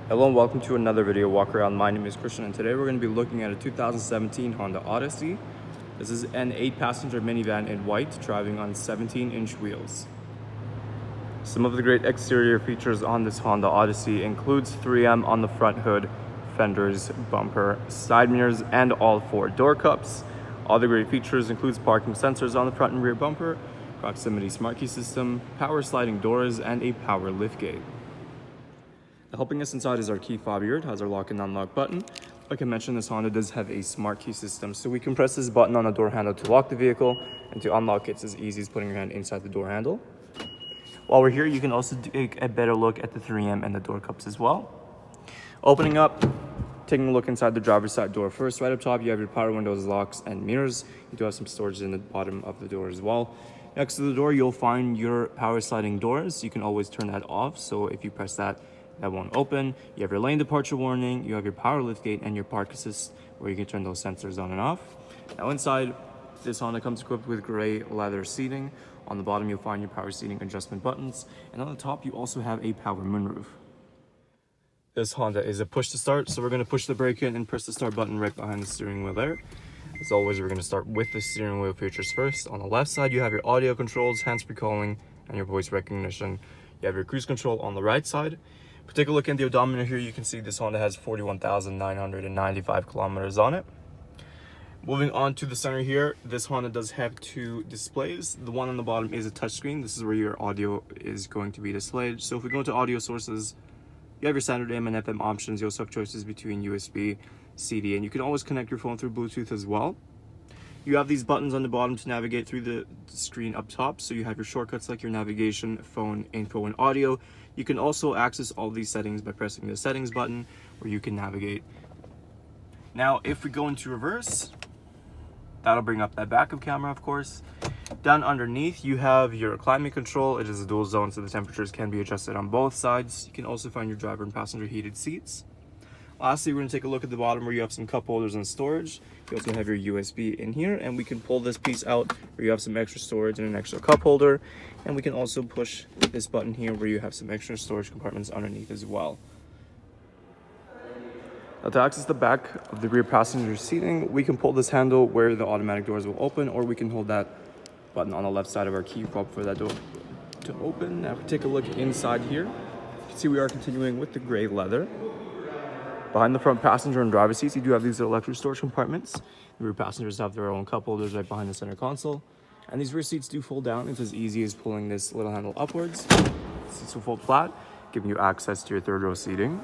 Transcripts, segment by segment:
Hello and welcome to another video walk around. My name is Christian and today we're going to be looking at a 2017 Honda Odyssey. This is an 8-passenger minivan in white driving on 17-inch wheels. Some of the great exterior features on this Honda Odyssey includes 3M on the front hood, fenders, bumper, side mirrors, and all 4 door cups. Other great features includes parking sensors on the front and rear bumper, proximity smart key system, power sliding doors, and a power liftgate. Helping us inside is our key fob here. It has our lock and unlock button. Like I mentioned, this Honda does have a smart key system, so we can press this button on the door handle to lock the vehicle, and to unlock it's as easy as putting your hand inside the door handle. While we're here, you can also take a better look at the 3M and the door cups as well. Opening up, taking a look inside the driver's side door first. Right up top, you have your power windows, locks, and mirrors. You do have some storage in the bottom of the door as well. Next to the door, you'll find your power sliding doors. You can always turn that off, so if you press that won't open. You have your lane departure warning, you have your power liftgate, and your park assist, where you can turn those sensors on and off. Now inside, this Honda comes equipped with gray leather seating. On the bottom, you'll find your power seating adjustment buttons, and on the top, you also have a power moonroof. This Honda is a push to start, so we're going to push the brake in and press the start button right behind the steering wheel there. As always, we're going to start with the steering wheel features first. On the left side, you have your audio controls, hands-free calling, and your voice recognition. You have your cruise control on the right side. If we take a look in the odometer here, you can see this Honda has 41,995 kilometers on it. Moving on to the center here, this Honda does have 2 displays. The one on the bottom is a touchscreen. This is where your audio is going to be displayed. So if we go to audio sources, you have your standard AM and FM options. You also have choices between USB, CD, and you can always connect your phone through Bluetooth as well. You have these buttons on the bottom to navigate through the screen up top. So you have your shortcuts like your navigation, phone, info, and audio. You can also access all these settings by pressing the settings button, where you can navigate. Now, if we go into reverse, that'll bring up that backup camera, of course. Down underneath, you have your climate control. It is a dual zone, so the temperatures can be adjusted on both sides. You can also find your driver and passenger heated seats. Lastly, we're going to take a look at the bottom where you have some cup holders and storage. You also have your USB in here, and we can pull this piece out where you have some extra storage and an extra cup holder. And we can also push this button here where you have some extra storage compartments underneath as well. Now, to access the back of the rear passenger seating, we can pull this handle where the automatic doors will open, or we can hold that button on the left side of our key fob for that door to open. Now, if we take a look inside here, you can see we are continuing with the gray leather. Behind the front passenger and driver seats, you do have these electric storage compartments. The rear passengers have their own cup holders right behind the center console. And these rear seats do fold down. It's as easy as pulling this little handle upwards. Seats will fold flat, giving you access to your third row seating.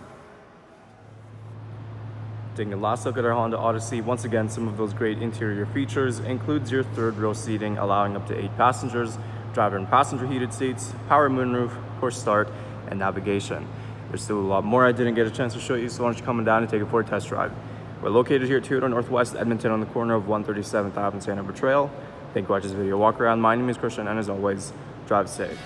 Taking a last look at our Honda Odyssey, once again, some of those great interior features includes your third row seating, allowing up to 8 passengers, driver and passenger heated seats, power moonroof, push start, and navigation. There's still a lot more I didn't get a chance to show you, so why don't you come down and take it for a test drive. We're located here at 2 Northwest Edmonton on the corner of 137th Ave and St.Albert Trail. Thank you for watching this video walk around. My name is Christian, and as always, drive safe.